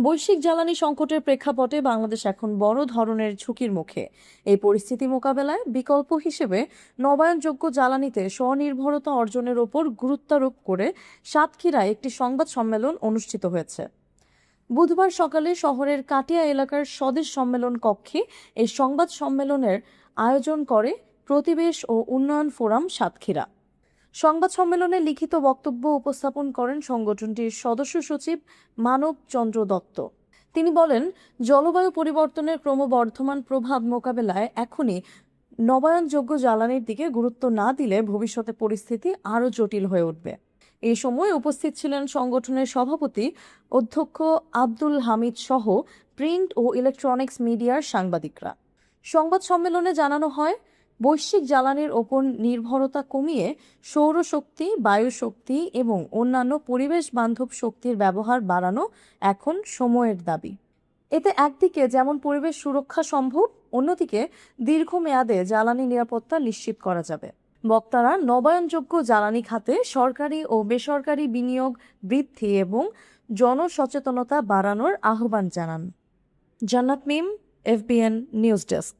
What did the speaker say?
বৈশ্বিক জ্বালানি সংকটের প্রেক্ষাপটে বাংলাদেশ এখন বড় ধরনের ঝুঁকির মুখে। এই পরিস্থিতি মোকাবেলায় বিকল্প হিসেবে নবায়নযোগ্য জ্বালানিতে স্বনির্ভরতা অর্জনের ওপর গুরুত্বারোপ করে সাতক্ষীরায় একটি সংবাদ সম্মেলন অনুষ্ঠিত হয়েছে। বুধবার সকালে শহরের কাটিয়া এলাকার স্বদেশ সম্মেলন কক্ষে এই সংবাদ সম্মেলনের আয়োজন করে প্রতিবেশ ও উন্নয়ন ফোরাম সাতক্ষীরা। সংবাদ সম্মেলনে লিখিত বক্তব্য উপস্থাপন করেন সংগঠনটির সদস্য সচিব মানব চন্দ্র দত্ত। তিনি বলেন, জলবায়ু পরিবর্তনের ক্রমবর্ধমান প্রভাব মোকাবেলায় এখনই নবায়নযোগ্য জ্বালানির দিকে গুরুত্ব না দিলে ভবিষ্যতে পরিস্থিতি আরও জটিল হয়ে উঠবে। এই সময় উপস্থিত ছিলেন সংগঠনের সভাপতি অধ্যক্ষ আব্দুল হামিদ সহ প্রিন্ট ও ইলেকট্রনিক্স মিডিয়ার সাংবাদিকরা। সংবাদ সম্মেলনে জানানো হয়, বৈশ্বিক জ্বালানির ওপর নির্ভরতা কমিয়ে সৌরশক্তি, বায়ুশক্তি এবং অন্যান্য পরিবেশ বান্ধব শক্তির ব্যবহার বাড়ানো এখন সময়ের দাবি। এতে একদিকে যেমন পরিবেশ সুরক্ষা সম্ভব, অন্যদিকে দীর্ঘমেয়াদে জ্বালানি নিরাপত্তা নিশ্চিত করা যাবে। বক্তারা নবায়নযোগ্য জ্বালানি খাতে সরকারি ও বেসরকারি বিনিয়োগ বৃদ্ধি এবং জনসচেতনতা বাড়ানোর আহ্বান জানান। জান্নাত মিম, FBN নিউজ ডেস্ক।